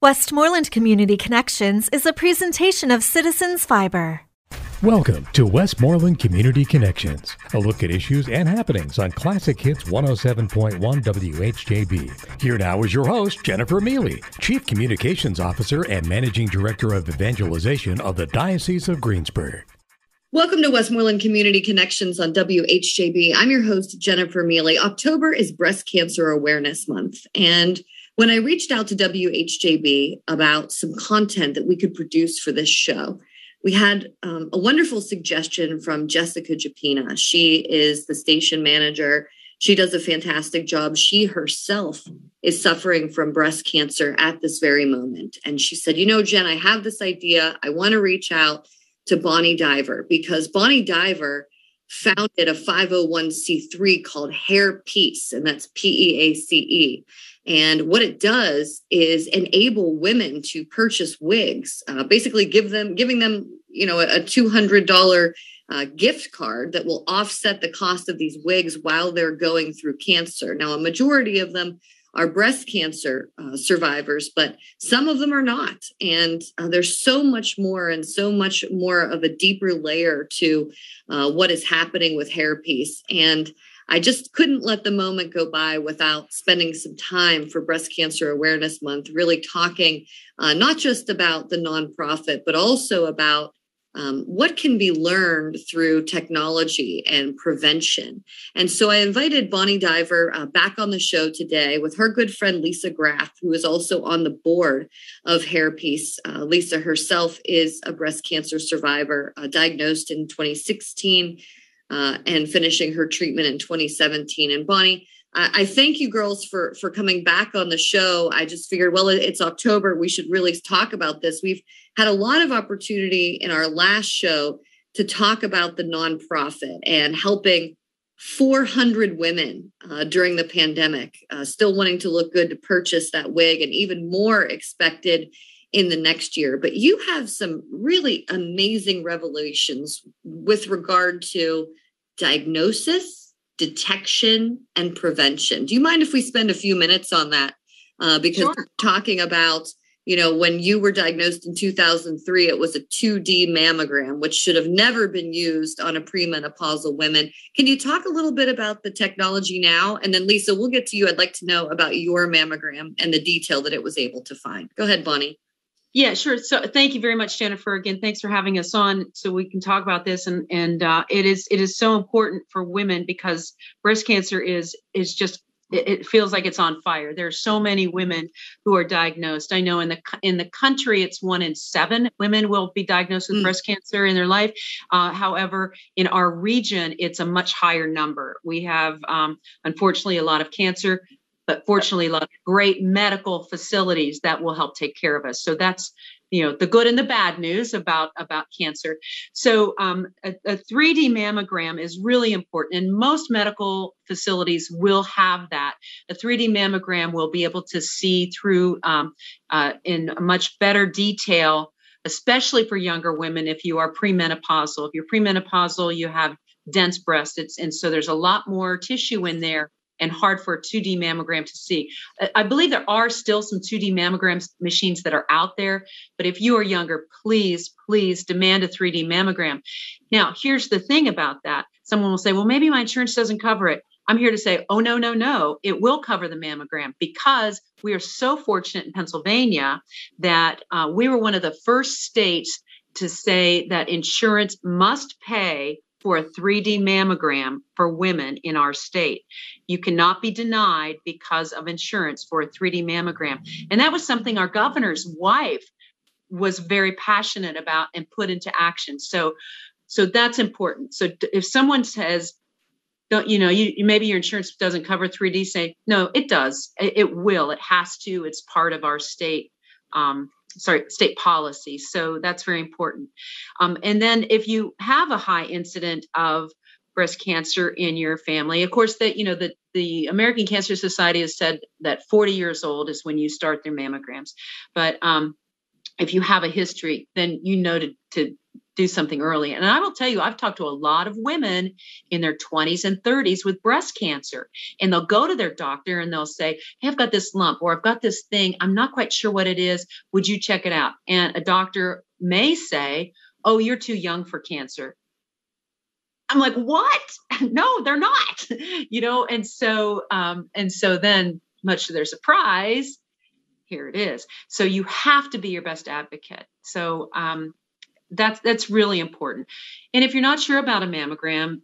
Westmoreland Community Connections is a presentation of Citizens Fiber. Welcome to Westmoreland Community Connections, a look at issues and happenings on Classic Hits 107.1 WHJB. Here now is your host, Jennifer Miele, Chief Communications Officer and Managing Director of Evangelization of the Diocese of Greensburg. Welcome to Westmoreland Community Connections on WHJB. I'm your host, Jennifer Miele. October is Breast Cancer Awareness Month, and when I reached out to WHJB about some content that we could produce for this show, we had a wonderful suggestion from Jessica Japina. She is the station manager. She does a fantastic job. She herself is suffering from breast cancer at this very moment. And she said, you know, Jen, I have this idea. I want to reach out to Bonnie Diver because Bonnie Diver founded a 501c3 called Hair Peace, and that's PEACE. And what it does is enable women to purchase wigs, basically giving them, you know, a $200 gift card that will offset the cost of these wigs while they're going through cancer. Now, a majority of them are breast cancer survivors, but some of them are not. And there's so much more and so much more of a deeper layer to what is happening with Hairpiece. And I just couldn't let the moment go by without spending some time for Breast Cancer Awareness Month, really talking not just about the nonprofit, but also about what can be learned through technology and prevention. And so I invited Bonnie Diver back on the show today with her good friend, Lisa Graff, who is also on the board of Hairpiece. Lisa herself is a breast cancer survivor, diagnosed in 2016 and finishing her treatment in 2017. And Bonnie, I thank you girls for coming back on the show. I just figured, well, it's October. We should really talk about this. We've had a lot of opportunity in our last show to talk about the nonprofit and helping 400 women during the pandemic, still wanting to look good to purchase that wig, and even more expected in the next year. But you have some really amazing revelations with regard to diagnosis, detection, and prevention. Do you mind if we spend a few minutes on that? Because Sure. we're talking about, you know, when you were diagnosed in 2003, it was a 2D mammogram, which should have never been used on a premenopausal woman. Can you talk a little bit about the technology now? And then Lisa, we'll get to you. I'd like to know about your mammogram and the detail that it was able to find. Go ahead, Bonnie. Yeah, sure. So thank you very much, Jennifer. Again, thanks for having us on so we can talk about this. And it is so important for women because breast cancer is just, it feels like it's on fire. There are so many women who are diagnosed. I know in the country, it's 1 in 7 women will be diagnosed with breast cancer in their life. However, in our region, it's a much higher number. We have, unfortunately, a lot of cancer, but fortunately, a lot of great medical facilities that will help take care of us. So that's, you know, the good and the bad news about cancer. So a 3D mammogram is really important, and most medical facilities will have that. A 3D mammogram will be able to see through in much better detail, especially for younger women. If you are premenopausal, if you're premenopausal, you have dense breasts, and so there's a lot more tissue in there, and hard for a 2D mammogram to see. I believe there are still some 2D mammogram machines that are out there, but if you are younger, please demand a 3D mammogram. Now, here's the thing about that. Someone will say, well, maybe my insurance doesn't cover it. I'm here to say, oh, no. It will cover the mammogram because we are so fortunate in Pennsylvania that we were one of the first states to say that insurance must pay for a 3D mammogram for women in our state. You cannot be denied because of insurance for a 3D mammogram. And that was something our governor's wife was very passionate about and put into action. So that's important. So if someone says, don't, you know, maybe your insurance doesn't cover 3D, say, no, it does. It will. It has to. It's part of our state state policy. So that's very important. And then if you have a high incident of breast cancer in your family, of course, that, you know, the American Cancer Society has said that 40 years old is when you start their mammograms. But if you have a history, then you know to do something early. And I will tell you, I've talked to a lot of women in their 20s and 30s with breast cancer, and they'll go to their doctor and they'll say, hey, I've got this lump, or I've got this thing. I'm not quite sure what it is. Would you check it out? And a doctor may say, oh, you're too young for cancer. I'm like, what? No, they're not, And so then, much to their surprise, here it is. So you have to be your best advocate. So, that's really important. And if you're not sure about a mammogram,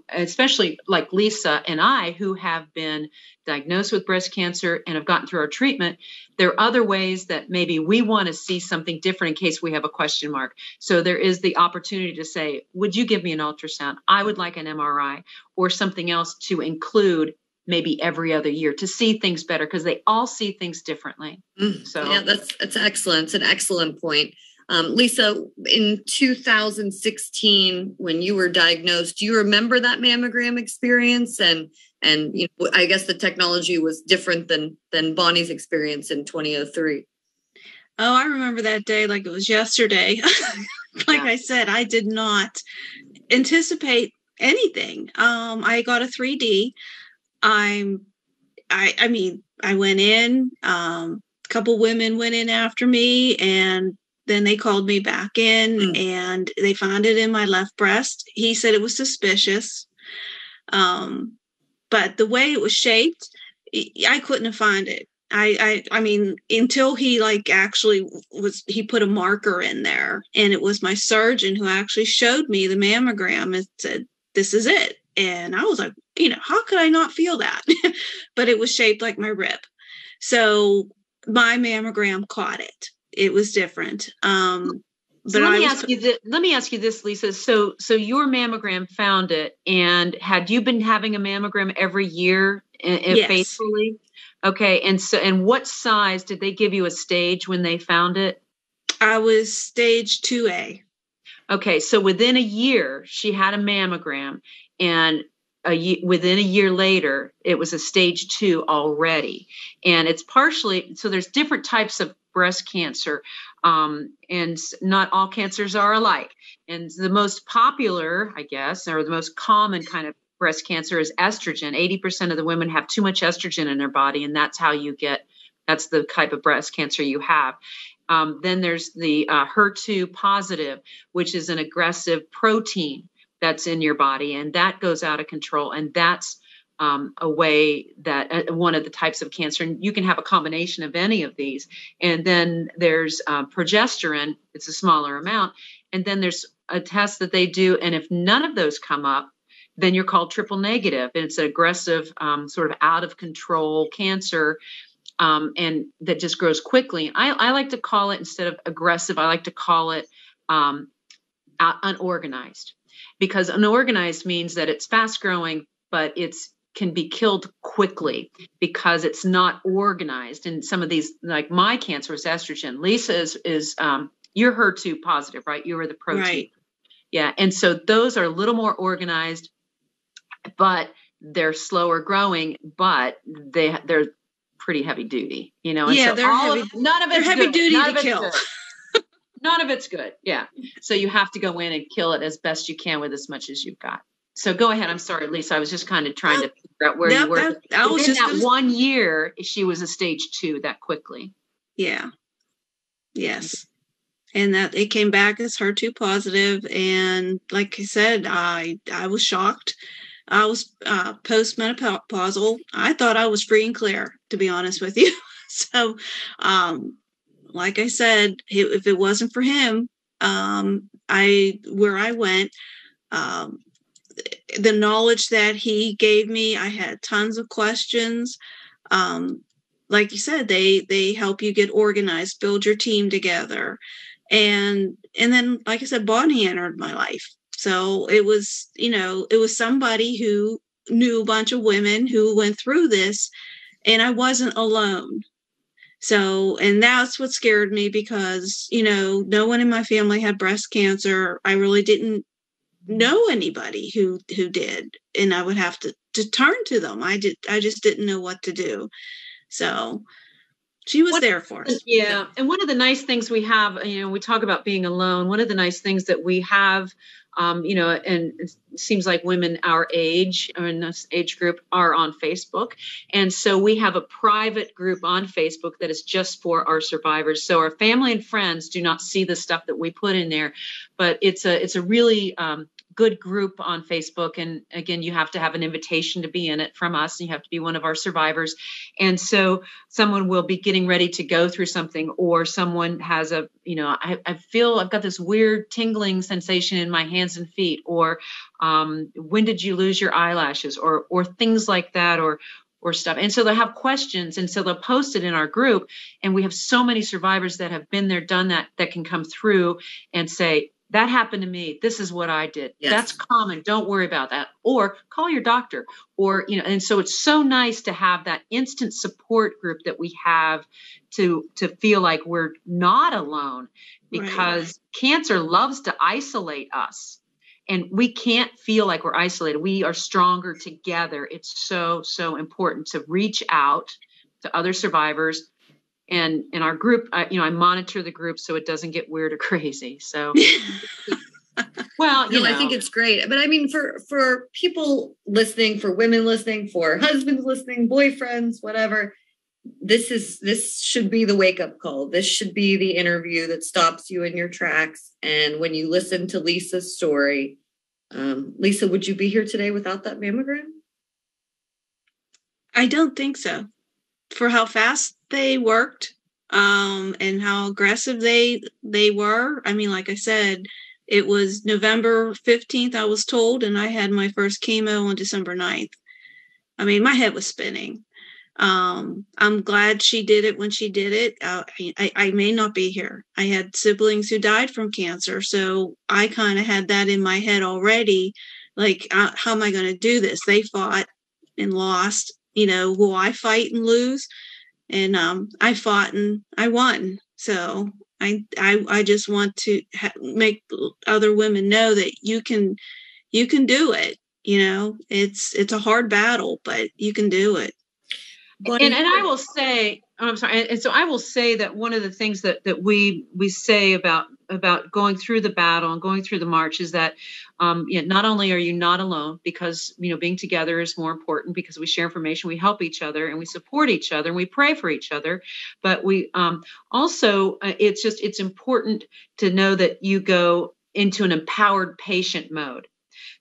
especially like Lisa and I, who have been diagnosed with breast cancer and have gotten through our treatment, there are other ways that maybe we want to see something different in case we have a question mark. So there is the opportunity to say, would you give me an ultrasound? I would like an MRI or something else to include maybe every other year to see things better, because they all see things differently. So yeah, that's excellent. It's an excellent point. Lisa, in 2016, when you were diagnosed, do you remember that mammogram experience? And I guess the technology was different than Bonnie's experience in 2003. Oh, I remember that day like it was yesterday. I said, I did not anticipate anything. I got a 3D. I went in. A couple women went in after me, and then they called me back in and they found it in my left breast. He said it was suspicious. But the way it was shaped, I couldn't have found it. I mean, until he he put a marker in there, and it was my surgeon who actually showed me the mammogram and said, this is it. And I was like, how could I not feel that? But it was shaped like my rib. So my mammogram caught it. It was different. But let me ask you this, Lisa. So your mammogram found it, and had you been having a mammogram every year yes. faithfully? Okay. And what size did they give you a stage when they found it? I was stage 2A. Okay. So within a year, she had a mammogram, and within a year later, it was a stage 2 already. And it's partially, so there's different types of breast cancer, and not all cancers are alike. And the most popular, I guess, or the most common kind of breast cancer is estrogen. 80% of the women have too much estrogen in their body, and that's that's the type of breast cancer you have. Then there's the HER2 positive, which is an aggressive protein that's in your body, and that goes out of control. And that's a way that one of the types of cancer, and you can have a combination of any of these. And then there's progesterone. It's a smaller amount. And then there's a test that they do. And if none of those come up, then you're called triple negative. And it's an aggressive, sort of out of control cancer. And that just grows quickly. I like to call it, instead of aggressive, I like to call it unorganized, because unorganized means that it's fast growing, but can be killed quickly because it's not organized. And some of these, like my cancer is estrogen. Lisa is you're HER2 positive, right? You were the protein. Right. Yeah. And so those are a little more organized, but they're slower growing, but they're pretty heavy duty, And yeah, so they're none of it's heavy good. duty None to kill. None of it's good. Yeah. So you have to go in and kill it as best you can with as much as you've got. So go ahead. I'm sorry, Lisa. I was just kind of trying to figure out where you were. Within that 1 year, she was a stage 2 that quickly. Yeah. Yes. And that it came back as HER2 positive. And like I said, I was shocked. I was postmenopausal. I thought I was free and clear, to be honest with you. So, like I said, if it wasn't for him, where I went, the knowledge that he gave me, I had tons of questions. Like you said, they help you get organized, build your team together. And then, like I said, Bonnie entered my life. So it was somebody who knew a bunch of women who went through this, and I wasn't alone. So, and that's what scared me, because, no one in my family had breast cancer. I really didn't know anybody who did, and I would have to turn to them. I just didn't know what to do. So She was there for us. Yeah. And one of the nice things we have, we talk about being alone. One of the nice things that we have, and it seems like women our age or in this age group are on Facebook. And so we have a private group on Facebook that is just for our survivors. So our family and friends do not see the stuff that we put in there, but it's a really, good group on Facebook. And again, you have to have an invitation to be in it from us. And you have to be one of our survivors. And so someone will be getting ready to go through something, or someone has I feel I've got this weird tingling sensation in my hands and feet, or when did you lose your eyelashes, or things like that, or stuff. And so they'll have questions. And so they'll post it in our group. And we have so many survivors that have been there, done that can come through and say, that happened to me. This is what I did. Yes. That's common. Don't worry about that. Or call your doctor. Or, and so it's so nice to have that instant support group that we have to feel like we're not alone, because cancer loves to isolate us. And we can't feel like we're isolated. We are stronger together. It's so, so important to reach out to other survivors. And in our group, I monitor the group so it doesn't get weird or crazy. So, well, I think it's great. But I mean, for people listening, for women listening, for husbands listening, boyfriends, whatever, this should be the wake up call. This should be the interview that stops you in your tracks. And when you listen to Lisa's story, Lisa, would you be here today without that mammogram? I don't think so. For how fast they worked, and how aggressive they were. I mean, like I said, it was November 15th, I was told, and I had my first chemo on December 9th. I mean, my head was spinning. I'm glad she did it when she did it. I may not be here. I had siblings who died from cancer, so I kind of had that in my head already. Like, how am I going to do this? They fought and lost. Will I fight and lose? And I fought and I won. So I just want to make other women know that you can do it. It's a hard battle, but you can do it. And I will say, I'm sorry. And so I will say that one of the things that we say about going through the battle and going through the march is that, not only are you not alone, because, being together is more important, because we share information, we help each other, and we support each other, and we pray for each other. But we also, it's important to know that you go into an empowered patient mode.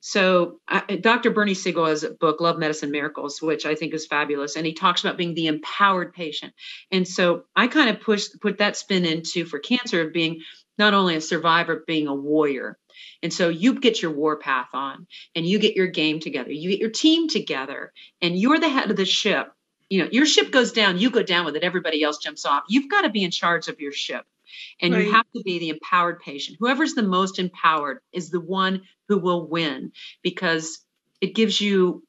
So Dr. Bernie Siegel has a book, Love, Medicine, Miracles, which I think is fabulous. And he talks about being the empowered patient. And so I kind of put that spin into, for cancer, of being not only a survivor, being a warrior. And so you get your war path on, and you get your game together, you get your team together, and you're the head of the ship. Your ship goes down, you go down with it, everybody else jumps off. You've got to be in charge of your ship. And you have to be the empowered patient. Whoever's the most empowered is the one who will win, because it gives you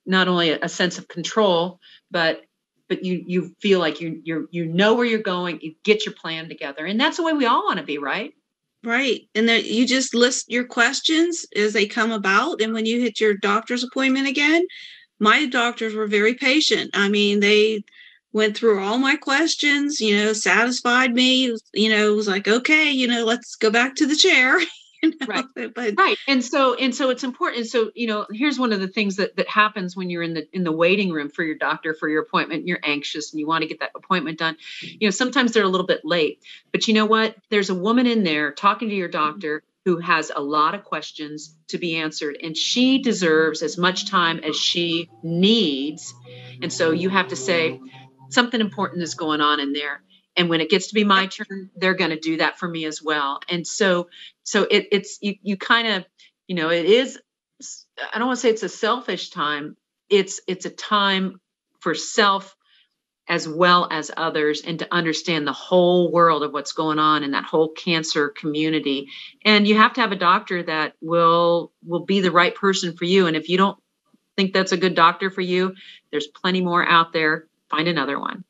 not only a sense of control, but you feel like you know where you're going. You get your plan together, and that's the way we all want to be, right? Right. And then you just list your questions as they come about. And when you hit your doctor's appointment again, my doctors were very patient. I mean, they went through all my questions, satisfied me, it was like, okay, let's go back to the chair. Right. Right. And so it's important. And so, here's one of the things that happens when you're in the waiting room for your doctor, for your appointment, and you're anxious and you want to get that appointment done. Sometimes they're a little bit late, but you know what? There's a woman in there talking to your doctor who has a lot of questions to be answered, and she deserves as much time as she needs. And so you have to say, something important is going on in there. And when it gets to be my turn, they're going to do that for me as well. And so it's you kind of, it is, I don't want to say it's a selfish time. It's a time for self as well as others, and to understand the whole world of what's going on in that whole cancer community. And you have to have a doctor that will be the right person for you. And if you don't think that's a good doctor for you, there's plenty more out there. Find another one.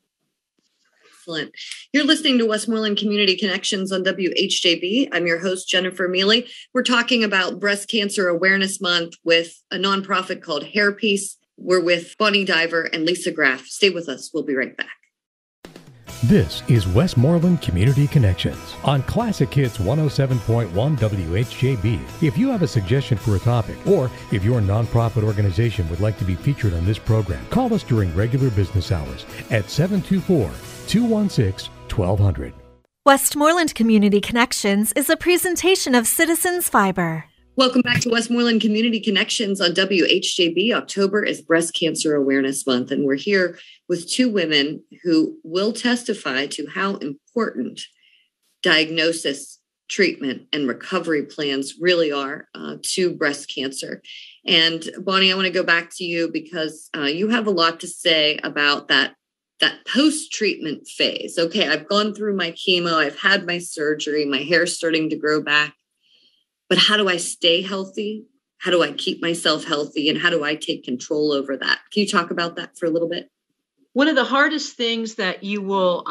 Excellent. You're listening to Westmoreland Community Connections on WHJB. I'm your host, Jennifer Miele. We're talking about Breast Cancer Awareness Month with a nonprofit called Hairpiece. We're with Bonnie Diver and Lisa Graff. Stay with us. We'll be right back. This is Westmoreland Community Connections on Classic Hits 107.1 WHJB. If you have a suggestion for a topic, or if your nonprofit organization would like to be featured on this program, call us during regular business hours at 724-216-1200. Westmoreland Community Connections is a presentation of Citizens Fiber. Welcome back to Westmoreland Community Connections on WHJB. October is Breast Cancer Awareness Month, and we're here with two women who will testify to how important diagnosis, treatment, and recovery plans really are to breast cancer. And Bonnie, I want to go back to you because you have a lot to say about that post-treatment phase. Okay, I've gone through my chemo, I've had my surgery, my hair's starting to grow back. But how do I stay healthy? How do I keep myself healthy? And how do I take control over that? Can you talk about that for a little bit? One of the hardest things that you will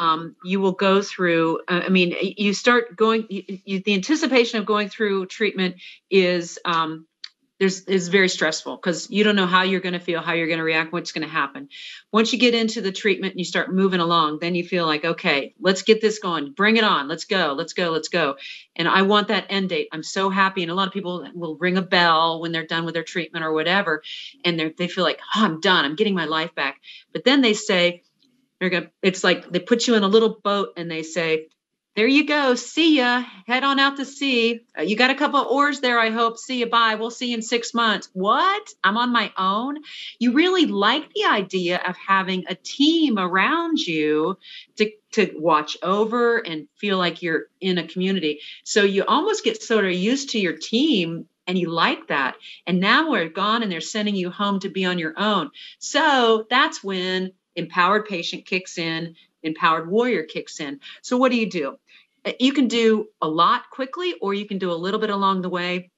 go through, you start going, the anticipation of going through treatment is very stressful because you don't know how you're going to feel, how you're going to react, what's going to happen. Once you get into the treatment and you start moving along, then you feel like, okay, let's get this going. Bring it on. Let's go. And I want that end date. I'm so happy. And a lot of people will ring a bell when they're done with their treatment or whatever. And they feel like, oh, I'm done. I'm getting my life back. But then they say, it's like they put you in a little boat and they say, there you go. See ya. Head on out to sea. You got a couple of oars there, I hope. See you. Bye. We'll see you in 6 months. What? I'm on my own? You really like the idea of having a team around you to watch over and feel like you're in a community. So you almost get sort of used to your team and you like that. And now we're gone and they're sending you home to be on your own. So that's when empowered patient kicks in. Empowered warrior kicks in. So what do? You can do a lot quickly, or you can do a little bit along the way,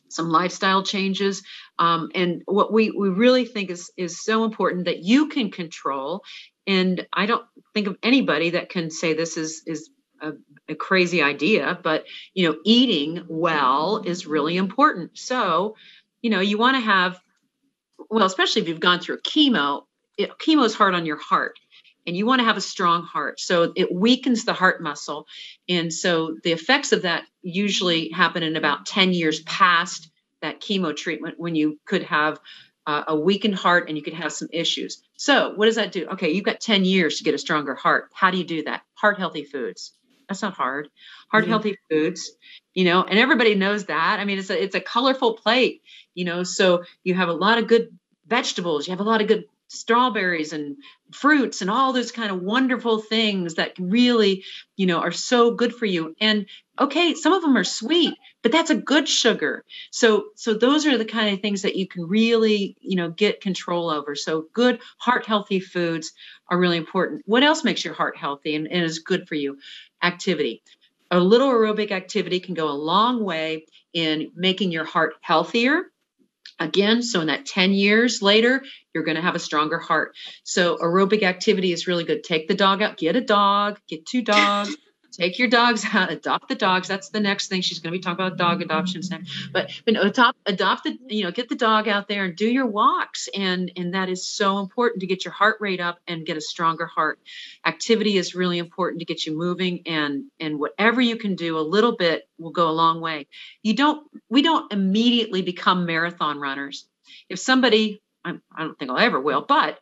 some lifestyle changes. And what we really think is so important that you can control. And I don't think of anybody that can say this is a crazy idea, but, eating well is really important. So, you want to have, well, especially if you've gone through chemo is hard on your heart. And you want to have a strong heart. So it weakens the heart muscle. And so the effects of that usually happen in about 10 years past that chemo treatment when you could have a weakened heart and you could have some issues. So what does that do? Okay, you've got 10 years to get a stronger heart. How do you do that? Heart healthy foods. That's not hard. Heart healthy foods, and everybody knows that. I mean, it's a colorful plate, so you have a lot of good vegetables. You have a lot of good strawberries and fruits and all those kind of wonderful things that really, are so good for you. And okay, some of them are sweet, but that's a good sugar. So those are the kind of things that you can really, get control over. So good heart healthy foods are really important. What else makes your heart healthy and is good for you? Activity. A little aerobic activity can go a long way in making your heart healthier. Again, so in that 10 years later, you're going to have a stronger heart. So aerobic activity is really good. Take the dog out, get a dog, get 2 dogs, take your dogs out, adopt the dogs. That's the next thing. She's going to be talking about dog adoptions now. But adopt the, get the dog out there and do your walks. And that is so important to get your heart rate up and get a stronger heart. Activity is really important to get you moving, and whatever you can do a little bit will go a long way. We don't immediately become marathon runners. If somebody, I don't think I ever will, but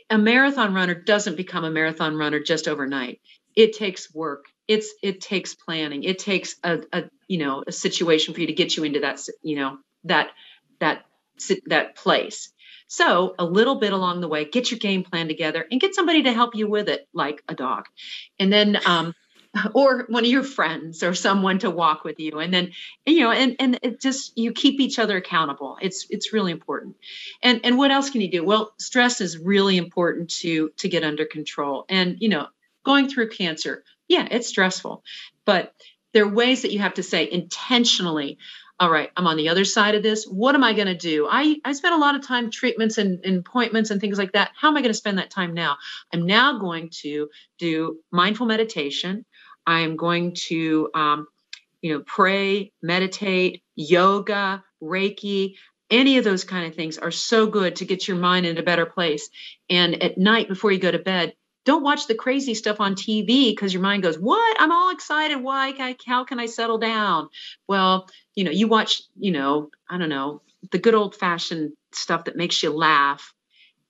a marathon runner doesn't become a marathon runner just overnight. It takes work. It takes planning. It takes a situation for you to get you into that place. So a little bit along the way, get your game plan together and get somebody to help you with it, like a dog. And then, or one of your friends or someone to walk with you. And then, and it just, you keep each other accountable. It's really important. And what else can you do? Well, stress is really important to get under control. And, going through cancer, yeah, it's stressful, but there are ways that you have to say intentionally, all right, I'm on the other side of this. What am I going to do? I spent a lot of time treatments and appointments and things like that. How am I going to spend that time now? I'm now going to do mindful meditation. I'm going to, pray, meditate, yoga, Reiki. Any of those kind of things are so good to get your mind in a better place. And at night before you go to bed, don't watch the crazy stuff on TV because your mind goes, what? I'm all excited. Why? How can I settle down? Well, you watch, I don't know, the good old fashioned stuff that makes you laugh.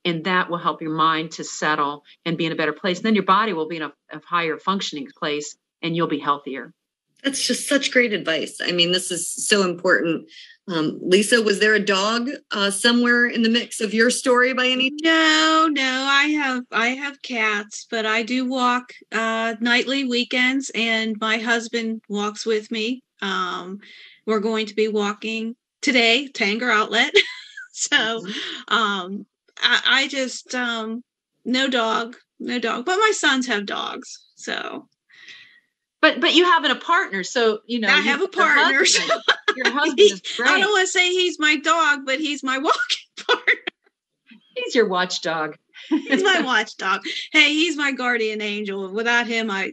And that will help your mind to settle and be in a better place. And then your body will be in a higher functioning place and you'll be healthier. That's just such great advice. I mean, this is so important. Lisa, was there a dog somewhere in the mix of your story by any? No, I have cats, but I do walk nightly, weekends, and my husband walks with me. We're going to be walking today, Tanger Outlet. So, I just, no dog, but my sons have dogs. So, but you have a partner. So, I have a partner. Your husband is great. I don't want to say he's my dog, but he's my walking partner. He's your watchdog. He's my watchdog. Hey, he's my guardian angel. Without him, I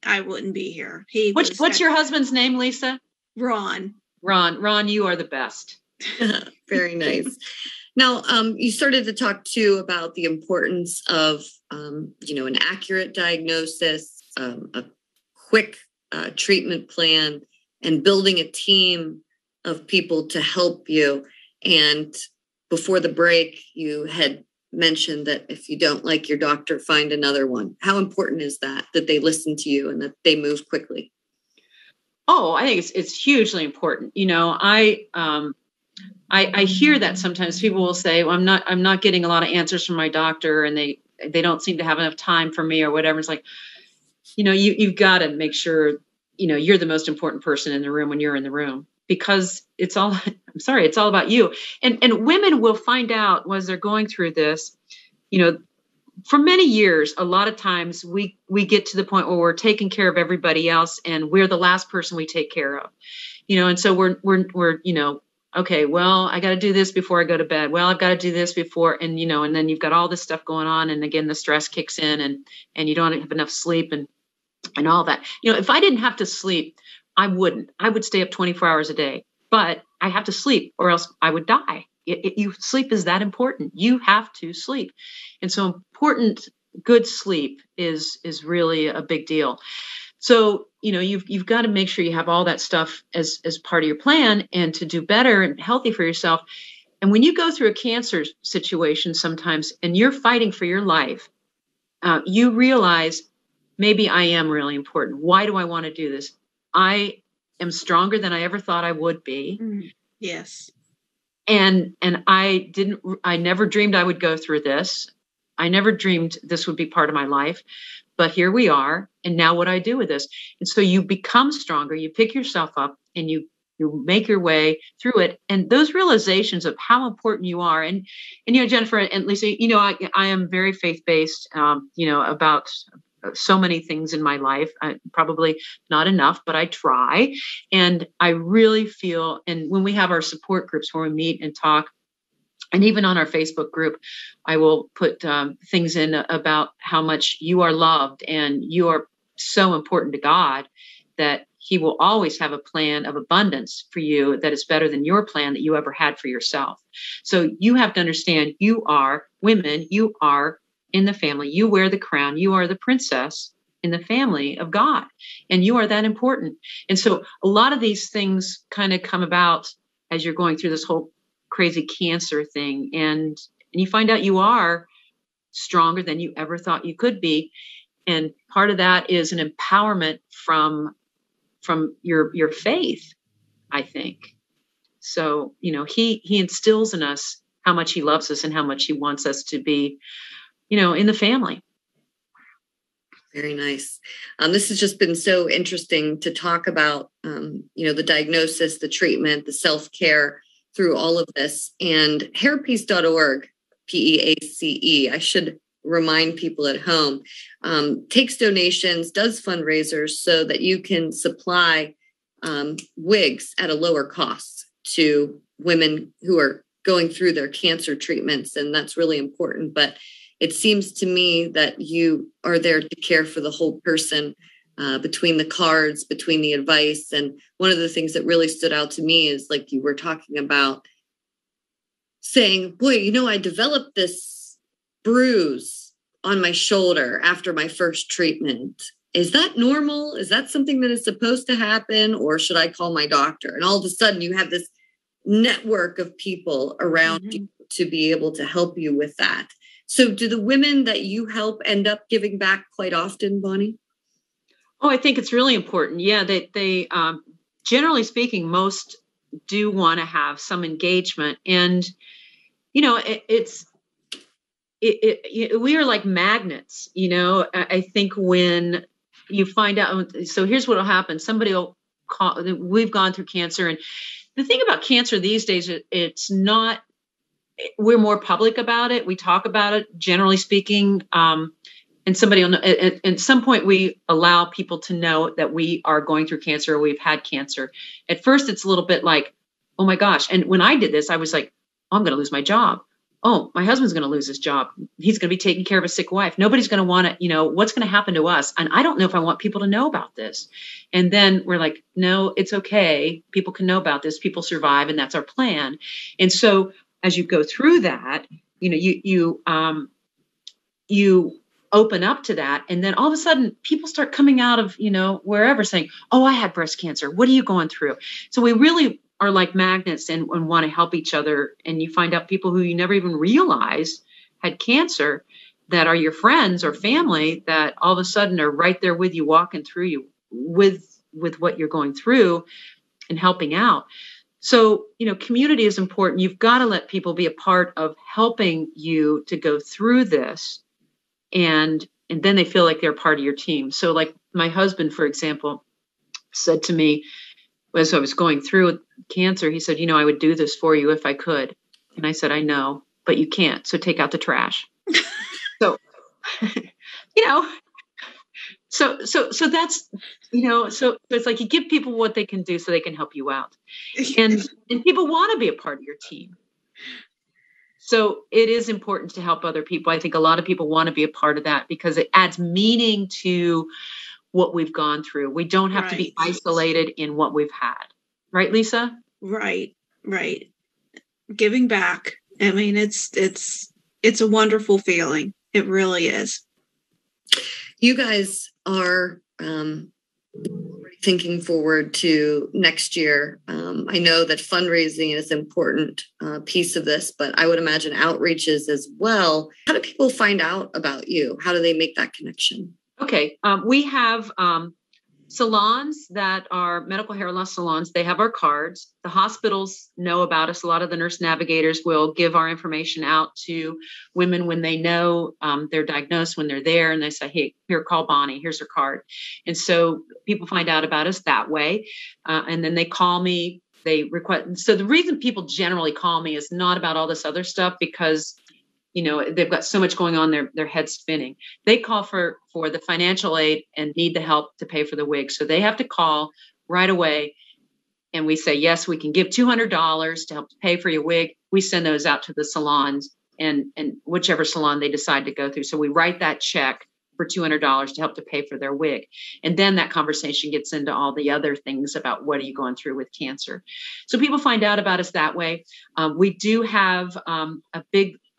wouldn't be here. What's your husband's name, Lisa? Ron. Ron, you are the best. Very nice. Now, you started to talk too about the importance of, an accurate diagnosis, a quick treatment plan, and building a team of people to help you. And before the break, you had mentioned that if you don't like your doctor, find another one. How important is that they listen to you and that they move quickly? Oh, I think it's hugely important. I hear that sometimes people will say, well, I'm not getting a lot of answers from my doctor and they don't seem to have enough time for me or whatever. It's like, you've got to make sure, you're the most important person in the room when you're in the room, because it's all about you. And women will find out as they're going through this, for many years, a lot of times we get to the point where we're taking care of everybody else and we're the last person we take care of, and so we're okay, well, I got to do this before I go to bed. Well, I've got to do this before, and then you've got all this stuff going on. And again, the stress kicks in and you don't have enough sleep and all that. If I didn't have to sleep, I would stay up 24 hours a day, but I have to sleep or else I would die. Sleep is that important. You have to sleep. And so good sleep is really a big deal. So, you've got to make sure you have all that stuff as part of your plan and to do better and healthy for yourself. And when you go through a cancer situation sometimes and you're fighting for your life, you realize maybe I am really important. Why do I want to do this? I am stronger than I ever thought I would be. Yes. And I never dreamed I would go through this. I never dreamed this would be part of my life. But here we are. And now what do I do with this? And so you become stronger, you pick yourself up and you make your way through it. And those realizations of how important you are. And Jennifer and Lisa, I am very faith-based, about so many things in my life, probably not enough, but I try. And I really feel, and when we have our support groups where we meet and talk, and even on our Facebook group, I will put things in about how much you are loved and you are so important to God that He will always have a plan of abundance for you that is better than your plan that you ever had for yourself. So you have to understand you are women, you are in the family, you wear the crown, you are the princess in the family of God, and you are that important. And so a lot of these things kind of come about as you're going through this whole crazy cancer thing, and you find out you are stronger than you ever thought you could be. And part of that is an empowerment from your faith, I think. So, he instills in us how much He loves us and how much He wants us to be, in the family. Very nice. This has just been so interesting to talk about, the diagnosis, the treatment, the self-care through all of this. And hairpiece.org, PEACE, I should remind people at home, takes donations, does fundraisers so that you can supply wigs at a lower cost to women who are going through their cancer treatments. And that's really important. But it seems to me that you are there to care for the whole person, between the cards, between the advice. And one of the things that really stood out to me is, like you were talking about, saying, boy, I developed this bruise on my shoulder after my first treatment. Is that normal? Is that something that is supposed to happen? Or should I call my doctor? And all of a sudden you have this network of people around you to be able to help you with that. So do the women that you help end up giving back quite often, Bonnie? Oh, I think it's really important. Yeah, they generally speaking, most do want to have some engagement. And, you know, we are like magnets, you know. I think when you find out, so here's what will happen. Somebody will call, we've gone through cancer. And the thing about cancer these days, it's not, we're more public about it. We talk about it, generally speaking. And somebody will know, at some point we allow people to know that we are going through cancer or we've had cancer. At first, it's a little bit like, oh my gosh. And when I did this, I was like, oh, I'm going to lose my job. Oh, my husband's going to lose his job. He's going to be taking care of a sick wife. Nobody's going to want to, you know, what's going to happen to us? And I don't know if I want people to know about this. And then we're like, no, it's okay. People can know about this. People survive. And that's our plan. And so as you go through that, you know, you open up to that. And then all of a sudden people start coming out of, you know, wherever saying, oh, I had breast cancer. What are you going through? So we really are like magnets and want to help each other. And you find out people who you never even realized had cancer that are your friends or family that all of a sudden are right there with you, walking through you with what you're going through and helping out. So, you know, community is important. You've got to let people be a part of helping you to go through this. And then they feel like they're part of your team. So like my husband, for example, said to me, as I was going through cancer, he said, you know, I would do this for you if I could. And I said, I know, but you can't. So take out the trash. So, you know, so that's, you know, so it's like you give people what they can do so they can help you out. And people want to be a part of your team. So it is important to help other people. I think a lot of people want to be a part of that because it adds meaning to what we've gone through. We don't have to be isolated in what we've had. Right, Lisa? Right. Giving back. I mean, it's a wonderful feeling. It really is. You guys are thinking forward to next year. I know that fundraising is an important piece of this, but I would imagine outreaches as well. How do people find out about you? How do they make that connection? Okay. We have salons that are medical hair loss salons. They have our cards. The hospitals know about us. A lot of the nurse navigators will give our information out to women when they know they're diagnosed, when they're there, and they say, hey, here, call Bonnie. Here's her card. And so people find out about us that way. And then they call me. They request. So the reason people generally call me is not about all this other stuff because you know, they've got so much going on, their head's spinning. They call for the financial aid and need the help to pay for the wig. So they have to call right away. And we say, yes, we can give $200 to help pay for your wig. We send those out to the salons and whichever salon they decide to go through. So we write that check for $200 to help to pay for their wig. And then that conversation gets into all the other things about what are you going through with cancer. So people find out about us that way. We do have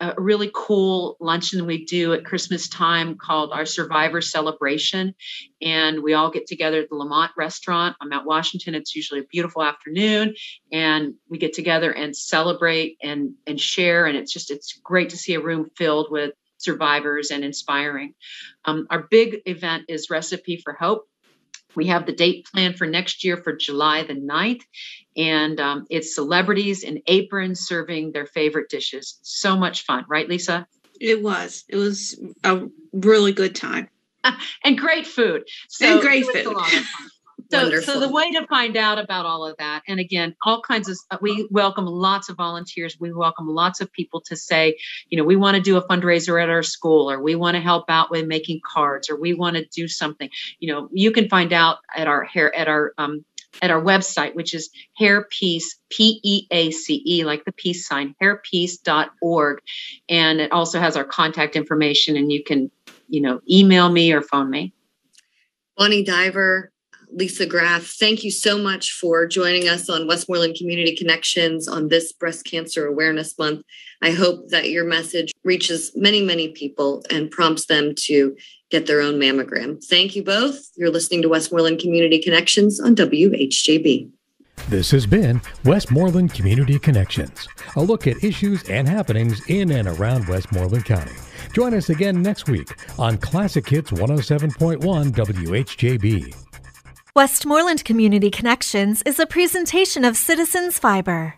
a really cool luncheon we do at Christmas time called our Survivor Celebration. And we all get together at the Lamont restaurant on Mount Washington. It's usually a beautiful afternoon. And we get together and celebrate and share. And it's great to see a room filled with survivors and inspiring. Our big event is Recipe for Hope. We have the date planned for next year for July the 9th. And it's celebrities in aprons serving their favorite dishes. So much fun. Right, Lisa? It was a really good time. And great food. And great food. A lot of fun. So the way to find out about all of that, and again, all kinds of, we welcome lots of volunteers. We welcome lots of people to say, you know, we want to do a fundraiser at our school, or we want to help out with making cards, or we want to do something. You know, you can find out at our website, which is Hairpeace, PEACE, like the peace sign, hairpeace.org. And it also has our contact information, and you can, you know, email me or phone me. Bonnie Diver, Lisa Graff, thank you so much for joining us on Westmoreland Community Connections on this Breast Cancer Awareness Month. I hope that your message reaches many, many people and prompts them to get their own mammogram. Thank you both. You're listening to Westmoreland Community Connections on WHJB. This has been Westmoreland Community Connections, a look at issues and happenings in and around Westmoreland County. Join us again next week on Classic Hits 107.1 WHJB. Westmoreland Community Connections is a presentation of Citizens Fiber.